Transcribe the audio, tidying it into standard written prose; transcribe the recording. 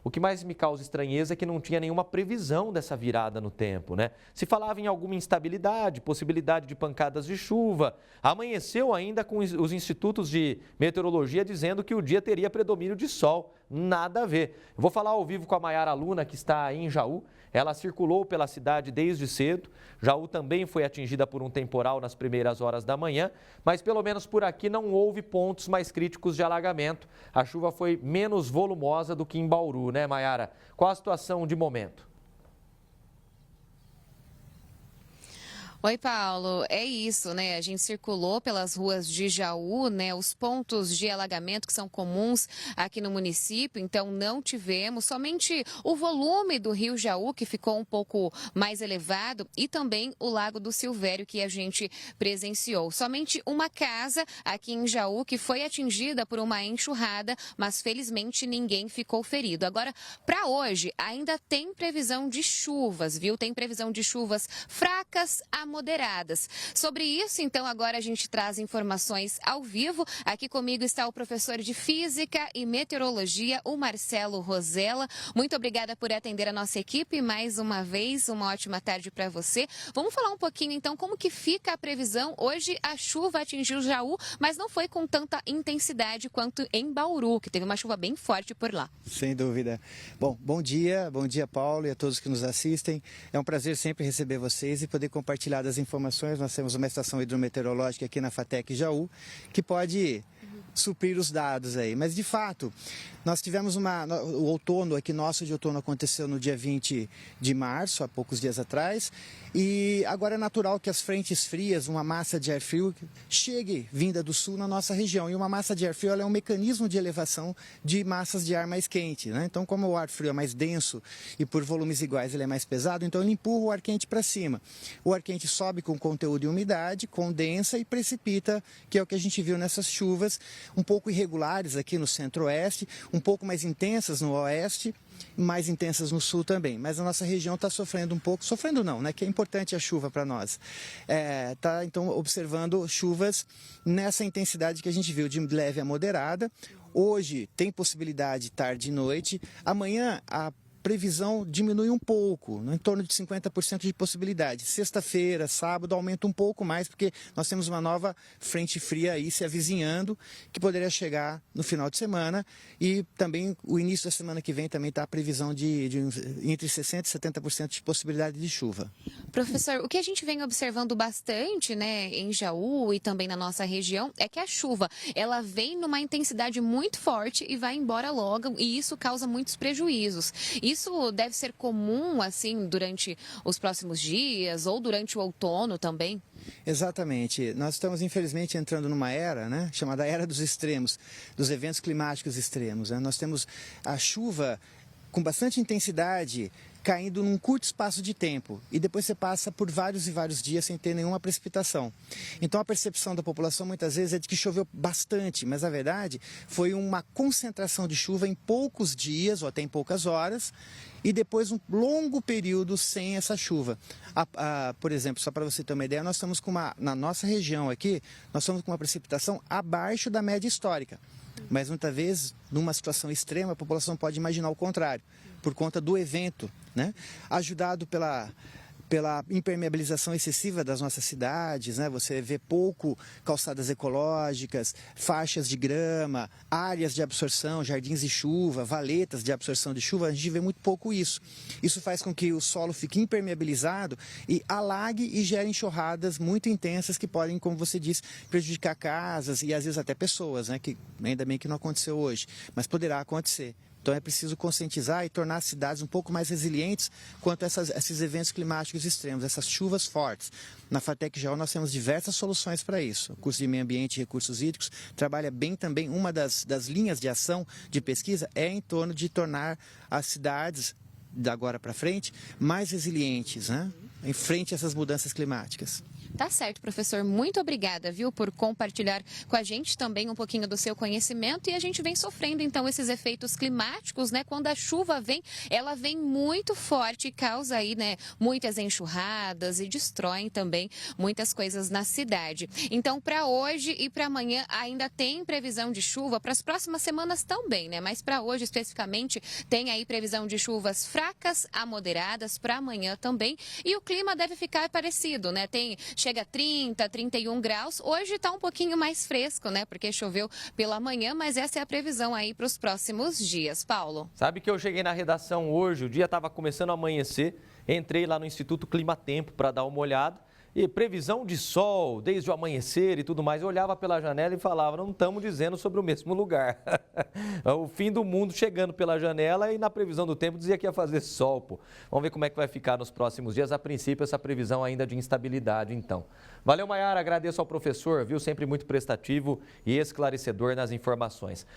O que mais me causa estranheza é que não tinha nenhuma previsão dessa virada no tempo, né? Se falava em alguma instabilidade, possibilidade de pancadas de chuva. Amanheceu ainda com os institutos de meteorologia dizendo que o dia teria predomínio de sol. Nada a ver. Eu vou falar ao vivo com a Maiara Luna, que está aí em Jaú. Ela circulou pela cidade desde cedo. Jaú também foi atingida por um temporal nas primeiras horas da manhã, mas pelo menos por aqui não houve pontos mais críticos de alagamento. A chuva foi menos volumosa do que em Bauru, né, Maiara? Qual a situação de momento? Oi, Paulo. É isso, né? A gente circulou pelas ruas de Jaú, né? Os pontos de alagamento que são comuns aqui no município, então não tivemos. Somente o volume do rio Jaú, que ficou um pouco mais elevado, e também o Lago do Silvério, que a gente presenciou. Somente uma casa aqui em Jaú que foi atingida por uma enxurrada, mas felizmente ninguém ficou ferido. Agora, para hoje, ainda tem previsão de chuvas, viu? Tem previsão de chuvas fracas a moderadas. Sobre isso, então, agora a gente traz informações ao vivo. Aqui comigo está o professor de Física e Meteorologia, o Marcelo Rosella. Muito obrigada por atender a nossa equipe. Mais uma vez, uma ótima tarde para você. Vamos falar um pouquinho, então, como que fica a previsão. Hoje a chuva atingiu Jaú, mas não foi com tanta intensidade quanto em Bauru, que teve uma chuva bem forte por lá. Sem dúvida. Bom dia Paulo e a todos que nos assistem. É um prazer sempre receber vocês e poder compartilhar das informações. Nós temos uma estação hidrometeorológica aqui na FATEC Jaú, que pode suprir os dados aí. Mas, de fato, nós tivemos o outono, o equinócio de outono aconteceu no dia 20 de março, há poucos dias atrás, e agora é natural que as frentes frias, uma massa de ar frio, chegue vinda do sul na nossa região. E uma massa de ar frio ela é um mecanismo de elevação de massas de ar mais quente, né? Então, como o ar frio é mais denso e por volumes iguais ele é mais pesado, então ele empurra o ar quente para cima. O ar quente sobe com conteúdo de umidade, condensa e precipita, que é o que a gente viu nessas chuvas, um pouco irregulares aqui no centro-oeste, um pouco mais intensas no oeste, mais intensas no sul também. Mas a nossa região está sofrendo um pouco, sofrendo não, né? Que é importante a chuva para nós. Está, então, observando chuvas nessa intensidade que a gente viu, de leve a moderada. Hoje tem possibilidade tarde e noite. Amanhã a previsão diminui um pouco, em torno de 50% de possibilidade. Sexta-feira, sábado, aumenta um pouco mais, porque nós temos uma nova frente fria aí se avizinhando, que poderia chegar no final de semana. E também o início da semana que vem também está a previsão de entre 60% e 70% de possibilidade de chuva. Professor, o que a gente vem observando bastante, né, em Jaú e também na nossa região, é que a chuva, ela vem numa intensidade muito forte e vai embora logo, e isso causa muitos prejuízos. Isso deve ser comum, assim, durante os próximos dias ou durante o outono também? Exatamente. Nós estamos, infelizmente, entrando numa era, né, chamada Era dos Extremos, dos eventos climáticos extremos, né? Nós temos a chuva com bastante intensidade caindo num curto espaço de tempo e depois você passa por vários e vários dias sem ter nenhuma precipitação. Então a percepção da população muitas vezes é de que choveu bastante, mas na verdade foi uma concentração de chuva em poucos dias ou até em poucas horas e depois um longo período sem essa chuva. Por exemplo, só para você ter uma ideia, nós estamos com na nossa região aqui, nós estamos com uma precipitação abaixo da média histórica. Mas muitas vezes, numa situação extrema, a população pode imaginar o contrário, por conta do evento, né? Ajudado pela impermeabilização excessiva das nossas cidades, né? Você vê pouco calçadas ecológicas, faixas de grama, áreas de absorção, jardins de chuva, valetas de absorção de chuva, a gente vê muito pouco isso. Isso faz com que o solo fique impermeabilizado e alague e gere enxurradas muito intensas que podem, como você disse, prejudicar casas e às vezes até pessoas, né? Que ainda bem que não aconteceu hoje, mas poderá acontecer. Então é preciso conscientizar e tornar as cidades um pouco mais resilientes quanto a esses eventos climáticos extremos, essas chuvas fortes. Na FATEC Jaú nós temos diversas soluções para isso. O curso de Meio Ambiente e Recursos Hídricos trabalha bem também, uma das linhas de ação de pesquisa é em torno de tornar as cidades, da agora para frente, mais resilientes, né? Em frente a essas mudanças climáticas. Tá certo, professor. Muito obrigada, viu, por compartilhar com a gente também um pouquinho do seu conhecimento. E a gente vem sofrendo, então, esses efeitos climáticos, né? Quando a chuva vem, ela vem muito forte e causa aí, né, muitas enxurradas e destroem também muitas coisas na cidade. Então, para hoje e para amanhã ainda tem previsão de chuva, para as próximas semanas também, né? Mas para hoje especificamente tem aí previsão de chuvas fracas a moderadas, para amanhã também. E o clima deve ficar parecido, né? Chega a 30, 31 graus. Hoje está um pouquinho mais fresco, né? Porque choveu pela manhã, mas essa é a previsão aí para os próximos dias. Paulo. Sabe que eu cheguei na redação hoje, o dia estava começando a amanhecer, entrei lá no Instituto Clima Tempo para dar uma olhada. E previsão de sol, desde o amanhecer e tudo mais. Eu olhava pela janela e falava, não estamos dizendo sobre o mesmo lugar. O fim do mundo chegando pela janela e na previsão do tempo dizia que ia fazer sol, pô. Vamos ver como é que vai ficar nos próximos dias. A princípio, essa previsão ainda de instabilidade, então. Valeu, Maiara. Agradeço ao professor, viu? Sempre muito prestativo e esclarecedor nas informações.